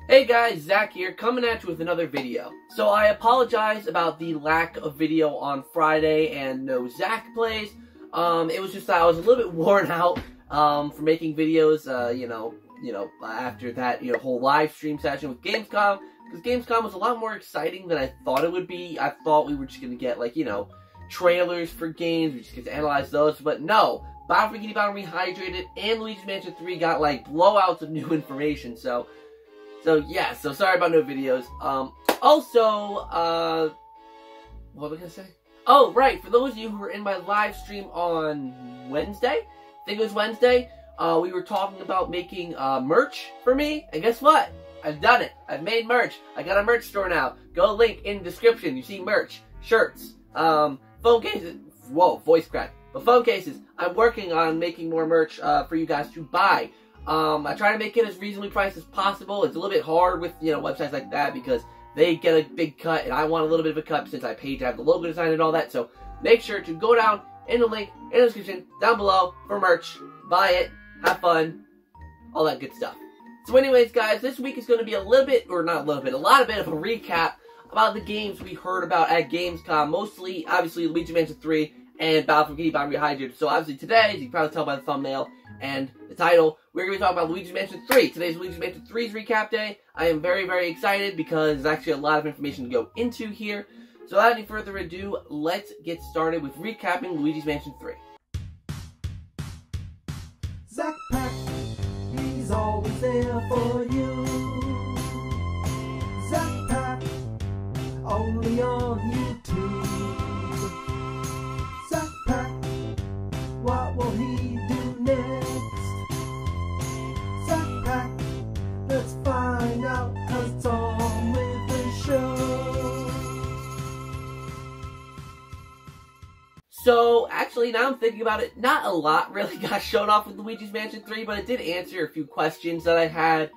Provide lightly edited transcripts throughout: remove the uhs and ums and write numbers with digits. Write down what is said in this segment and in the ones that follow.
Hey guys, Zach here, coming at you with another video. So I apologize about the lack of video on Friday and no Zach plays. It was just that I was a little bit worn out for making videos, after that, whole live stream session with GamesCom. Because GamesCom was a lot more exciting than I thought it would be. I thought we were just going to get, trailers for games, we just get to analyze those, but no. Battlefield Rehydrated and Luigi's Mansion 3 got, blowouts of new information, So sorry about no videos. What was I gonna say? Oh, right, for those of you who were in my live stream on Wednesday, I think it was Wednesday, we were talking about making, merch for me, and guess what? I've done it. I've made merch. I got a merch store now. Go link in the description. You see merch, shirts, phone cases. Whoa, voice crack. But phone cases. I'm working on making more merch, for you guys to buy. I try to make it as reasonably priced as possible. It's a little bit hard with, websites like that because they get a big cut, and I want a little bit of a cut since I paid to have the logo design and all that. So make sure to go down in the link in the description down below for merch. Buy it, have fun, all that good stuff. So anyways, guys, this week is going to be a lot of a recap about the games we heard about at Gamescom. Mostly, obviously, Luigi Mansion 3 and Battlefield Rehydrated. So obviously today, as you can probably tell by the thumbnail and the title, we're going to be talking about Luigi's Mansion 3. Today's Luigi's Mansion 3's recap day. I am very, very excited because there's actually a lot of information to go into here. So without any further ado, let's get started with recapping Luigi's Mansion 3. ZakPak, he's always there for you. ZakPak, only on YouTube. ZakPak, what will he do next? ZakPak, let's find out, 'cause it's on with the show. So, actually, now I'm thinking about it, not a lot really got shown off with Luigi's Mansion 3, but it did answer a few questions that I had,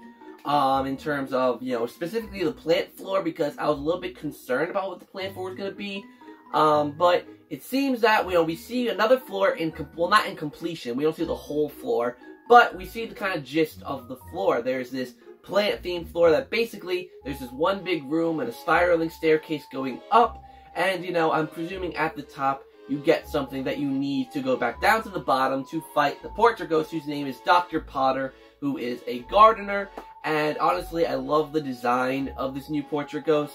in terms of, specifically the plant floor, because I was a little bit concerned about what the plant floor was going to be. But it seems that, we see another floor not in completion, we don't see the whole floor, but we see the kind of gist of the floor. There's this plant-themed floor that basically, there's this one big room and a spiraling staircase going up, and, I'm presuming at the top, you get something that you need to go back down to the bottom to fight the portrait ghost, whose name is Dr. Potter, who is a gardener. And honestly, I love the design of this new portrait ghost.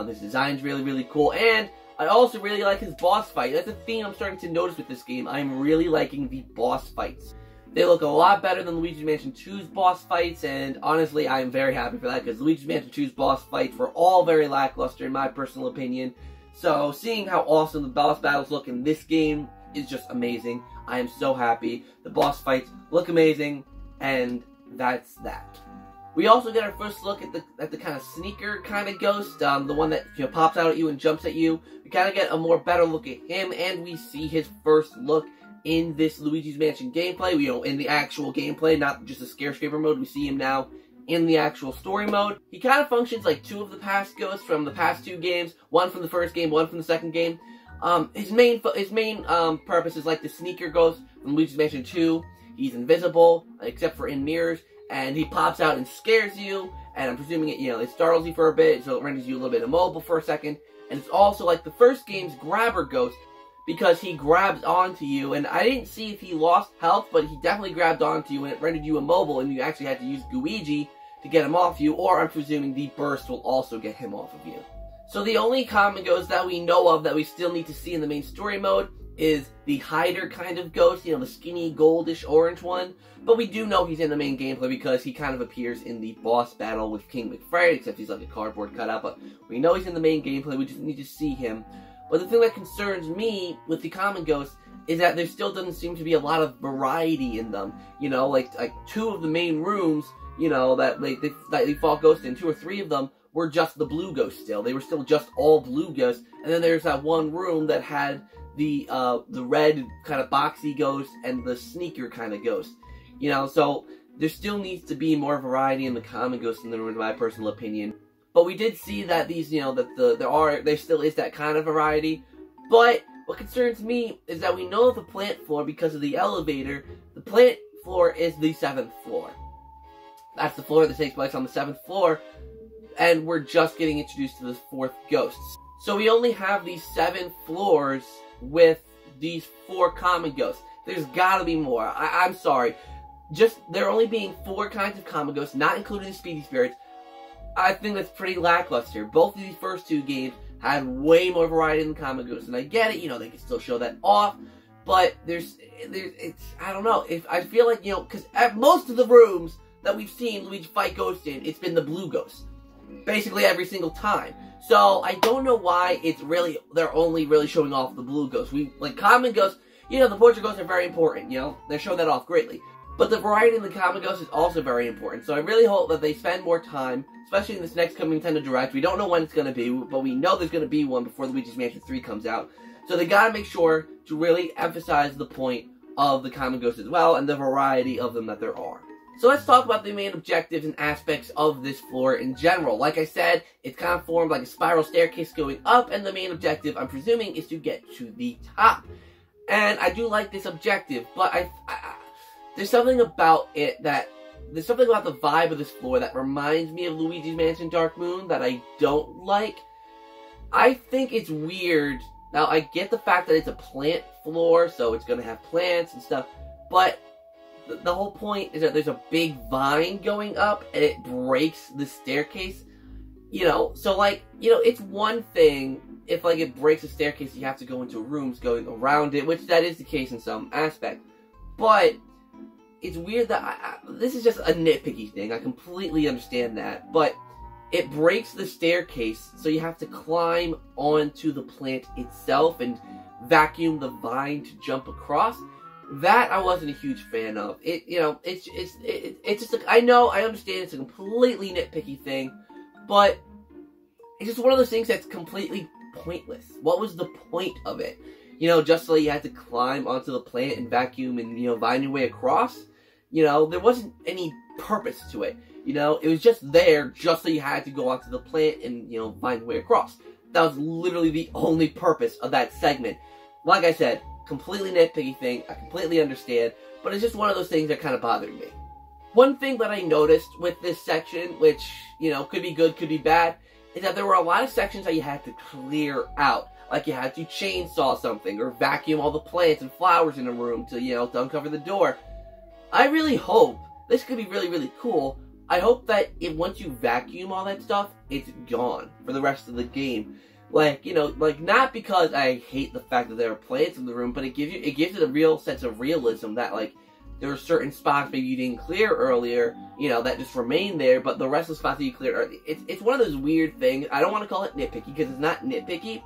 This design's really, really cool. And I also really like his boss fight. That's a theme I'm starting to notice with this game. I'm really liking the boss fights. They look a lot better than Luigi's Mansion 2's boss fights, and honestly, I am very happy for that, because Luigi's Mansion 2's boss fights were all very lackluster in my personal opinion. So, seeing how awesome the boss battles look in this game is just amazing. I am so happy. The boss fights look amazing, and that's that. We also get our first look at the kind of sneaker kind of ghost, the one that pops out at you and jumps at you. We kind of get a more better look at him, and we see his first look in this Luigi's Mansion gameplay. In the actual gameplay, not just a scare-scraper mode. We see him now in the actual story mode. He kind of functions like two of the past ghosts from the past two games. One from the first game, one from the second game. His main purpose is like the sneaker ghost from Luigi's Mansion 2. He's invisible, except for in mirrors, and he pops out and scares you, and I'm presuming it startles you for a bit, so it renders you a little bit immobile for a second. And it's also like the first game's grabber ghost, because he grabs onto you, and I didn't see if he lost health, but he definitely grabbed onto you, and it rendered you immobile, and you actually had to use Luigi to get him off you, or I'm presuming the burst will also get him off of you. So the only common ghost that we know of that we still need to see in the main story mode is the hider kind of ghost, the skinny goldish orange one. But we do know he's in the main gameplay because he kind of appears in the boss battle with King McFred, except he's like a cardboard cutout, but we know he's in the main gameplay, we just need to see him. But the thing that concerns me with the common ghosts is that there still doesn't seem to be a lot of variety in them. Like two of the main rooms, that they fought ghosts in, 2 or 3 of them were just the blue ghosts still. They were still just all blue ghosts. And then there's that one room that had the red kind of boxy ghost and the sneaker kind of ghost. So there still needs to be more variety in the common ghosts in the room, in my personal opinion. But we did see that these, there still is that kind of variety. But what concerns me is that we know the plant floor, because of the elevator, the plant floor is the 7th floor. That's the floor that takes place on the 7th floor, and we're just getting introduced to the 4th ghosts. So we only have these 7 floors with these 4 common ghosts. There's gotta be more. I'm sorry. Just, there only being 4 kinds of common ghosts, not including the speedy spirits, I think that's pretty lackluster. Both of these first 2 games had way more variety than common ghosts, and I get it, you know, they can still show that off, but I don't know, I feel like, you know, because at most of the rooms that we've seen Luigi fight ghosts in, it's been the blue ghosts. Basically every single time. So, I don't know why they're only really showing off the blue ghosts. Like, common ghosts, you know, the portrait ghosts are very important, you know, they're showing that off greatly. But the variety in the common ghosts is also very important, so I really hope that they spend more time, especially in this next coming Nintendo Direct. We don't know when it's going to be, but we know there's going to be one before Luigi's Mansion 3 comes out. So they gotta make sure to really emphasize the point of the common ghosts as well, and the variety of them that there are. So let's talk about the main objectives and aspects of this floor in general. Like I said, it's kind of formed like a spiral staircase going up, and the main objective, I'm presuming, is to get to the top. And I do like this objective, but there's something about it there's something about the vibe of this floor that reminds me of Luigi's Mansion Dark Moon that I don't like. I think it's weird. Now, I get the fact that it's a plant floor, so it's going to have plants and stuff, but the whole point is that there's a big vine going up, and it breaks the staircase, you know? So, like, you know, it's one thing if, like, it breaks the staircase, you have to go into rooms going around it, which that is the case in some aspect. But it's weird that this is just a nitpicky thing. I completely understand that, but it breaks the staircase, so you have to climb onto the plant itself and vacuum the vine to jump across. That I wasn't a huge fan of. It's just like, I understand it's a completely nitpicky thing, but it's just one of those things that's completely pointless. What was the point of it? You know, just so you had to climb onto the plant and vacuum and, you know, vine your way across? You know, there wasn't any purpose to it. You know, it was just there just so you had to go onto the plant and, you know, find your way across. That was literally the only purpose of that segment. Like I said, completely nitpicky thing. I completely understand. But it's just one of those things that kind of bothered me. One thing that I noticed with this section, which, you know, could be good, could be bad, is that there were a lot of sections that you had to clear out. Like you had to chainsaw something or vacuum all the plants and flowers in a room to, you know, to uncover the door. I really hope, this could be really, really cool, I hope that once you vacuum all that stuff, it's gone for the rest of the game. Like, you know, like, not because I hate the fact that there are plants in the room, but it gives it a real sense of realism that, like, there are certain spots maybe you didn't clear earlier, you know, that just remain there, but the rest of the spots that you cleared earlier, it's one of those weird things. I don't want to call it nitpicky, because it's not nitpicky,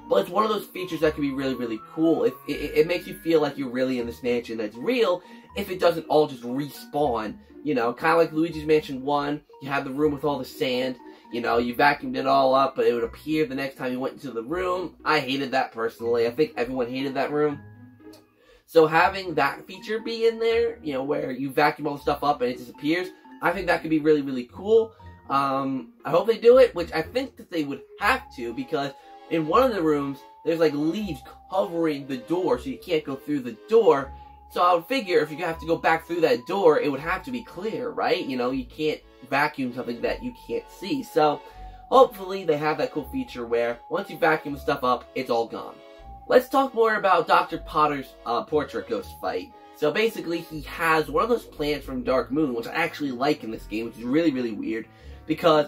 but it's one of those features that can be really, really cool. It makes you feel like you're really in this mansion that's real, if it doesn't all just respawn. You know, kind of like Luigi's Mansion 1, you have the room with all the sand, you know, you vacuumed it all up, but it would appear the next time you went into the room. I hated that personally. I think everyone hated that room. So having that feature be in there, you know, where you vacuum all the stuff up and it disappears, I think that could be really, really cool. I hope they do it, which I think that they would have to, because in one of the rooms, there's like leaves covering the door, so you can't go through the door. So I would figure if you have to go back through that door, it would have to be clear, right? You know, you can't vacuum something that you can't see. So hopefully they have that cool feature where once you vacuum the stuff up, it's all gone. Let's talk more about Dr. Potter's portrait ghost fight. So basically, he has one of those plants from Dark Moon, which I actually like in this game, which is really, really weird, because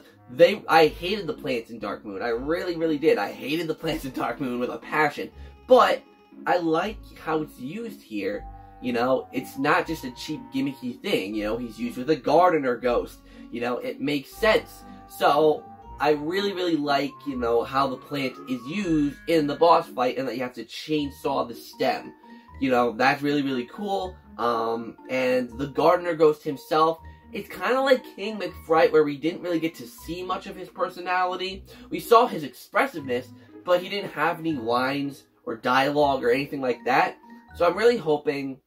I hated the plants in Dark Moon. I really, really did. I hated the plants in Dark Moon with a passion. But I like how it's used here. You know, it's not just a cheap gimmicky thing. You know, he's used with a gardener ghost. You know, it makes sense. So I really, really like, you know, how the plant is used in the boss fight, and that you have to chainsaw the stem. You know, that's really, really cool. And the gardener ghost himself, it's kind of like King McFright, where we didn't really get to see much of his personality. We saw his expressiveness, but he didn't have any lines or dialogue or anything like that. So I'm really hoping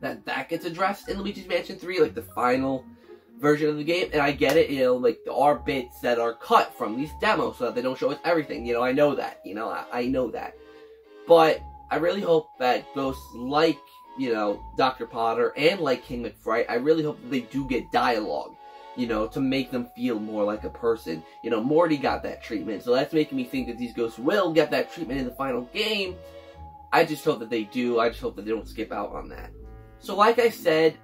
that gets addressed in Luigi's Mansion 3, like the final version of the game. And I get it, you know, like there are bits that are cut from these demos so that they don't show us everything. You know, I know that. You know, I know that. But I really hope that ghosts like, you know, Dr. Potter and like King McFright, I really hope that they do get dialogue. you know, to make them feel more like a person. You know, Morty got that treatment, so that's making me think that these ghosts will get that treatment in the final game. I just hope that they do. I just hope that they don't skip out on that. So like I said,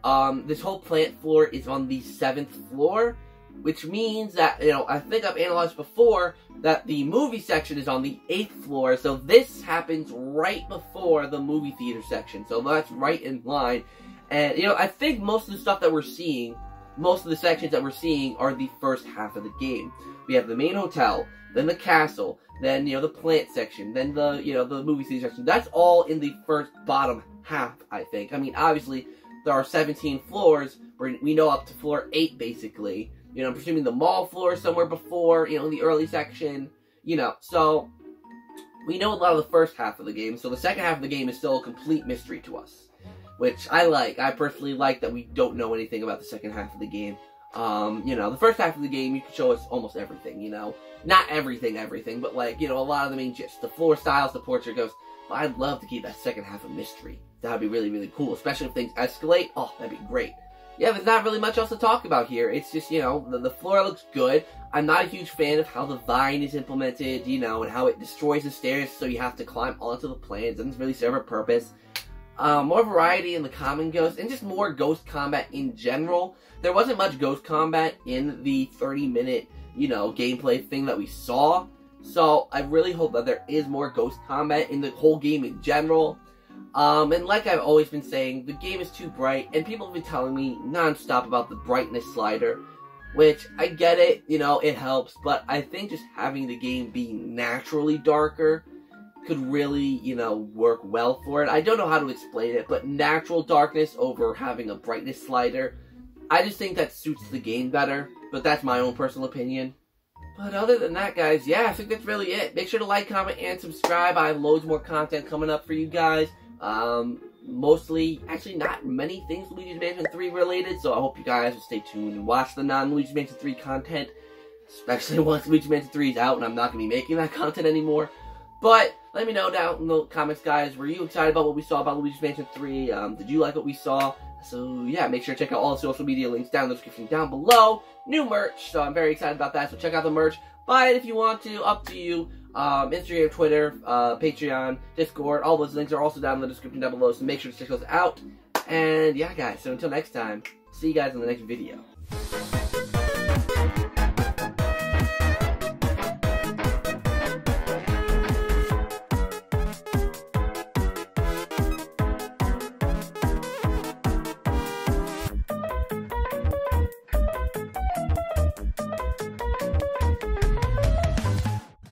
this whole plant floor is on the 7th floor, which means that, you know, I think I've analyzed before that the movie section is on the 8th floor, so this happens right before the movie theater section, so that's right in line. And, you know, I think most of the stuff that we're seeing, most of the sections that we're seeing are the first half of the game. We have the main hotel, then the castle, then, you know, the plant section, then the, you know, the movie theater section. That's all in the first bottom half, I think. I mean, obviously, there are 17 floors, where we know up to floor 8, basically. You know, I'm presuming the mall floor is somewhere before, you know, in the early section, you know. So, we know a lot of the first half of the game, so the second half of the game is still a complete mystery to us. Which I like. I personally like that we don't know anything about the second half of the game. You know, the first half of the game, you can show us almost everything, you know. Not everything, but like, you know, a lot of the main gist. The floor styles, the portrait ghosts. But I'd love to keep that second half a mystery. That would be really, really cool. Especially if things escalate. Oh, that'd be great. Yeah, there's not really much else to talk about here. It's just, you know, the floor looks good. I'm not a huge fan of how the vine is implemented, you know, and how it destroys the stairs so you have to climb onto the plans. It doesn't really serve a purpose. More variety in the common ghosts, and just more ghost combat in general. There wasn't much ghost combat in the 30-minute, you know, gameplay thing that we saw. So, I really hope that there is more ghost combat in the whole game in general. And like I've always been saying, the game is too bright, and people have been telling me non-stop about the brightness slider. Which, I get it, you know, it helps, but I think just having the game be naturally darker could really, you know, work well for it. I don't know how to explain it, but natural darkness over having a brightness slider, I just think that suits the game better, but that's my own personal opinion. But other than that, guys, yeah, I think that's really it. Make sure to like, comment, and subscribe. I have loads more content coming up for you guys. Mostly, actually not many things Luigi's Mansion 3 related, so I hope you guys will stay tuned and watch the non-Luigi's Mansion 3 content, especially once Luigi's Mansion 3 is out and I'm not going to be making that content anymore. But let me know down in the comments, guys. Were you excited about what we saw about Luigi's Mansion 3? Did you like what we saw? So, yeah, make sure to check out all the social media links down in the description down below. New merch, so I'm very excited about that. So check out the merch. Buy it if you want to. Up to you. Instagram, Twitter, Patreon, Discord. All those links are also down in the description down below. So make sure to check those out. And, yeah, guys. So until next time, see you guys in the next video.